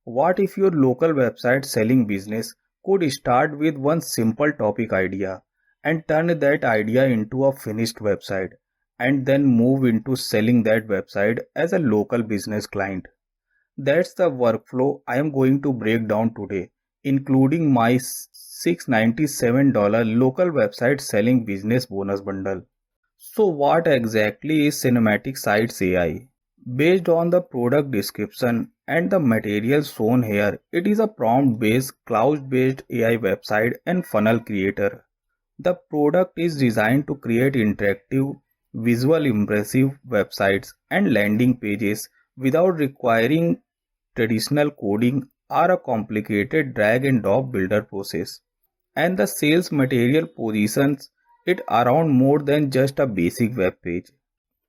What if your local website selling business could start with one simple topic idea and turn that idea into a finished website and then move into selling that website as a local business client? That's the workflow I am going to break down today, including my $697 local website selling business bonus bundle. So, what exactly is Cinematic Sites AI? Based on the product description and the material shown here, it is a prompt based, cloud based AI website and funnel creator. The product is designed to create interactive, visual impressive websites and landing pages without requiring traditional coding or a complicated drag and drop builder process. And the sales material positions it around more than just a basic web page.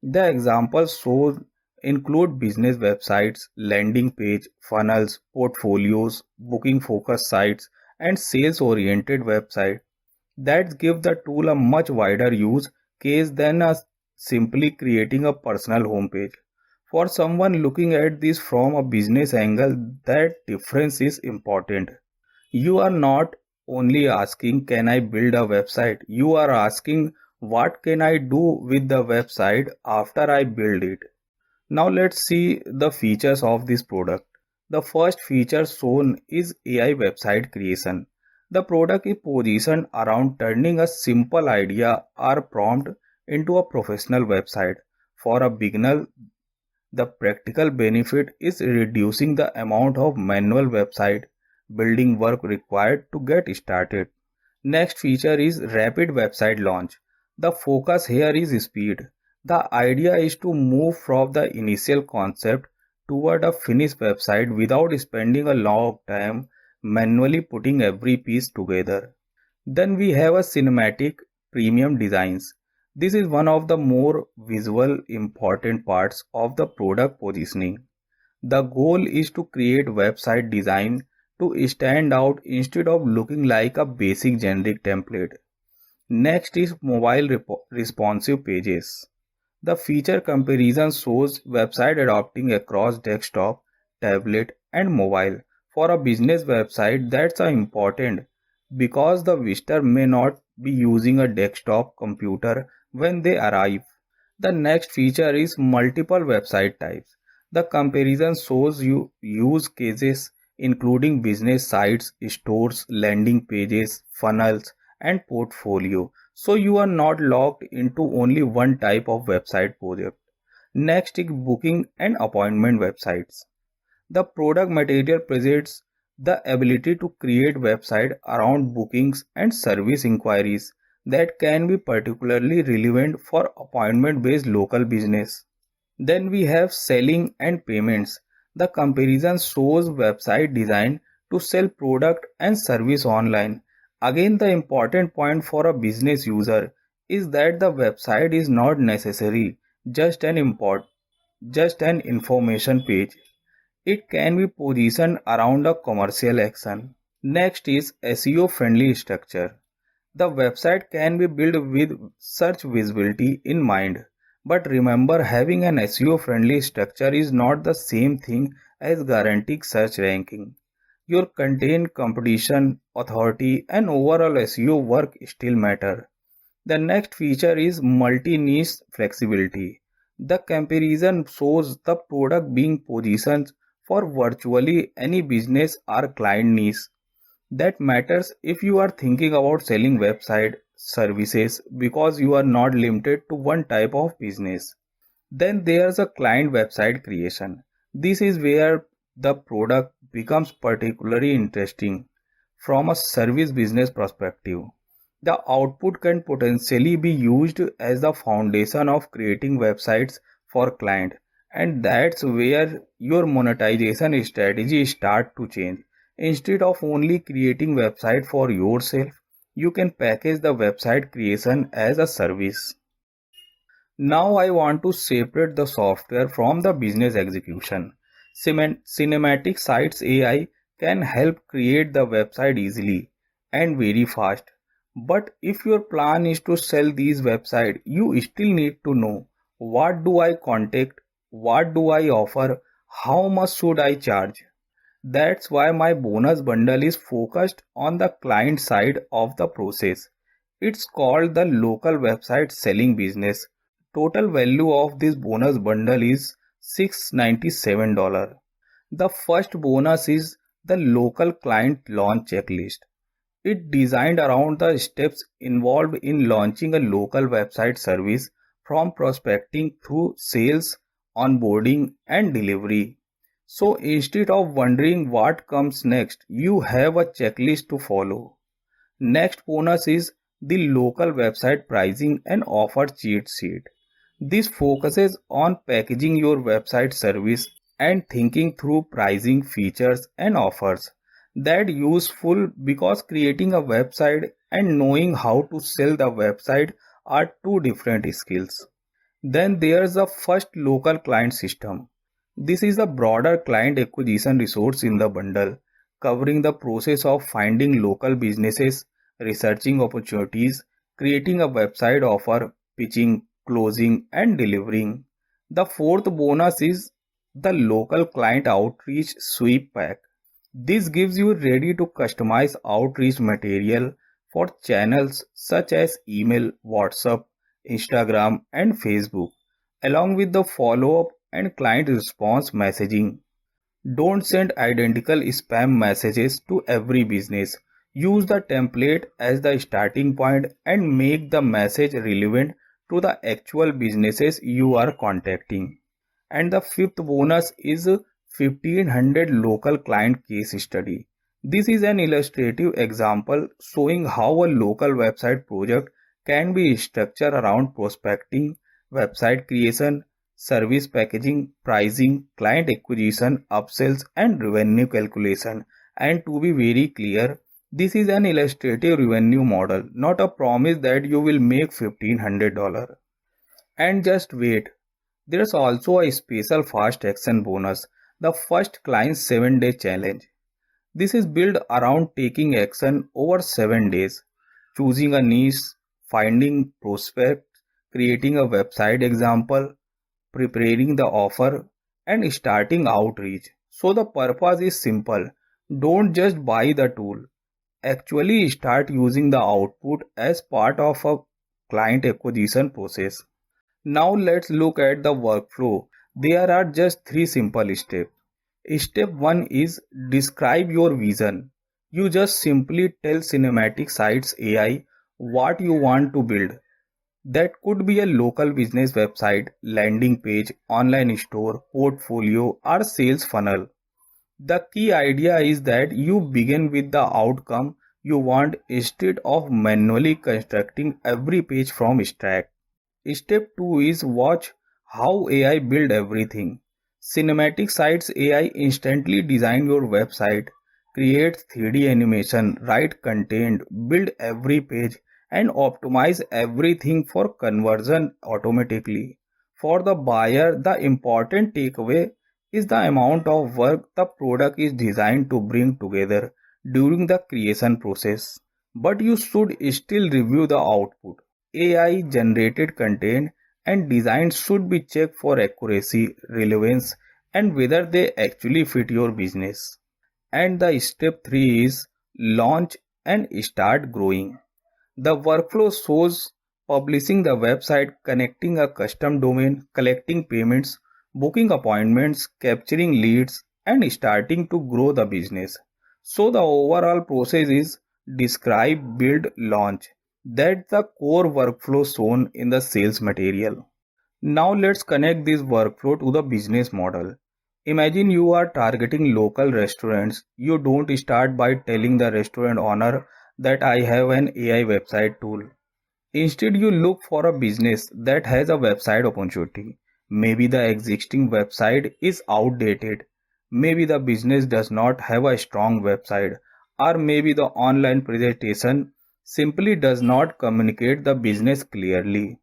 The examples shown include business websites, landing page, funnels, portfolios, booking focused sites, and sales oriented websites that give the tool a much wider use case than simply creating a personal homepage. For someone looking at this from a business angle, that difference is important. You are not only asking, can I build a website? You are asking, what can I do with the website after I build it? Now let's see the features of this product. The first feature shown is AI website creation. The product is positioned around turning a simple idea or prompt into a professional website. For a beginner, the practical benefit is reducing the amount of manual website building work required to get started. Next feature is rapid website launch. The focus here is speed. The idea is to move from the initial concept toward a finished website without spending a long time manually putting every piece together. Then we have a cinematic premium designs. This is one of the more visual important parts of the product positioning. The goal is to create website design to stand out instead of looking like a basic generic template. Next is mobile responsive pages. The feature comparison shows website adopting across desktop, tablet, and mobile. For a business website, that's important because the visitor may not be using a desktop computer when they arrive. The next feature is multiple website types. The comparison shows you use cases including business sites, stores, landing pages, funnels, and portfolio. So you are not locked into only one type of website project. Next is booking and appointment websites. The product material presents the ability to create website around bookings and service inquiries that can be particularly relevant for appointment based local business. Then we have selling and payments. The comparison shows website design to sell product and service online. Again, the important point for a business user is that the website is not necessary just just an information page. It can be positioned around a commercial action. Next is SEO friendly structure. The website can be built with search visibility in mind. But remember, having an SEO friendly structure is not the same thing as guaranteeing search ranking. Your content, competition, authority, and overall SEO work still matter. The next feature is multi-niche flexibility. The comparison shows the product being positioned for virtually any business or client niche. That matters if you are thinking about selling website services because you are not limited to one type of business. Then there's a client website creation. This is where the product becomes particularly interesting from a service business perspective. The output can potentially be used as the foundation of creating websites for client, and that's where your monetization strategy start to change. Instead of only creating website for yourself, you can package the website creation as a service. Now I want to separate the software from the business execution. Cinematic Sites AI can help create the website easily and very fast. But if your plan is to sell these websites, you still need to know, what do I contact, what do I offer, how much should I charge. That's why my bonus bundle is focused on the client side of the process. It's called the local website selling business. Total value of this bonus bundle is $697. The first bonus is the local client launch checklist. It designed around the steps involved in launching a local website service from prospecting through sales, onboarding and delivery. So instead of wondering what comes next, you have a checklist to follow. Next bonus is the local website pricing and offer cheat sheet. This focuses on packaging your website service and thinking through pricing features and offers. That useful because creating a website and knowing how to sell the website are two different skills. Then there's a first local client system. This is a broader client acquisition resource in the bundle, covering the process of finding local businesses, researching opportunities, creating a website offer, pitching, closing, and delivering. The fourth bonus is the local client outreach sweep pack. This gives you ready to customize outreach material for channels such as email, WhatsApp, Instagram, and Facebook, along with the follow up and client response messaging. Don't send identical spam messages to every business. Use the template as the starting point and make the message relevant to the actual businesses you are contacting. And the fifth bonus is 1500 local client case study. This is an illustrative example showing how a local website project can be structured around prospecting, website creation, service packaging, pricing, client acquisition, upsells, and revenue calculation. And to be very clear, this is an illustrative revenue model, not a promise that you will make $1,500. And just wait, there's also a special fast action bonus, the first client 7-day challenge. This is built around taking action over 7 days, choosing a niche, finding prospects, creating a website example, preparing the offer, and starting outreach. So the purpose is simple. Don't just buy the tool. Actually start using the output as part of a client acquisition process. Now let's look at the workflow. There are just three simple steps. Step 1 is describe your vision. You just simply tell Cinematic Sites AI what you want to build. That could be a local business website, landing page, online store, portfolio, or sales funnel. The key idea is that you begin with the outcome you want instead of manually constructing every page from scratch. Step 2 is watch how AI build everything. Cinematic Sites AI instantly design your website, create 3D animation, write content, build every page and optimize everything for conversion automatically. For the buyer, the important takeaway is the amount of work the product is designed to bring together during the creation process. But you should still review the output. AI generated content and designs should be checked for accuracy, relevance, and whether they actually fit your business. And the step 3 is launch and start growing. The workflow shows publishing the website, connecting a custom domain, collecting payments, booking appointments, capturing leads, and starting to grow the business. So the overall process is describe, build, launch. That's the core workflow shown in the sales material. Now let's connect this workflow to the business model. Imagine you are targeting local restaurants. You don't start by telling the restaurant owner that I have an AI website tool. Instead, you look for a business that has a website opportunity. Maybe the existing website is outdated. Maybe the business does not have a strong website. Or maybe the online presentation simply does not communicate the business clearly.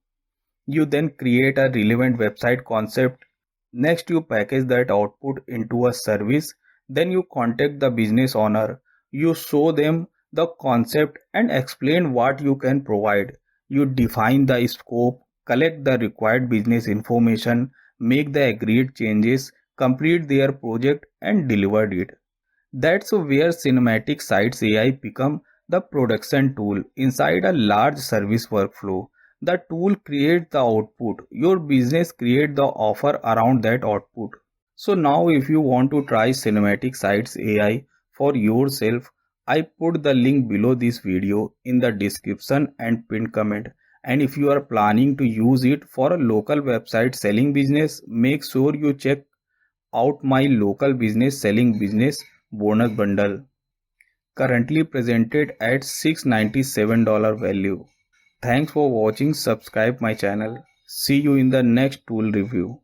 You then create a relevant website concept. Next, you package that output into a service. Then you contact the business owner. You show them the concept and explain what you can provide. You define the scope, collect the required business information, make the agreed changes, complete their project, and deliver it. That's where cinematic sites AI become the production tool inside a large service workflow. The tool creates the output. Your business creates the offer around that output. So now if you want to try cinematic sites AI for yourself, I put the link below this video in the description and pinned comment. And if you are planning to use it for a local website selling business, make sure you check out my local business selling business bonus bundle, currently presented at $697 value. Thanks for watching. Subscribe my channel. See you in the next tool review.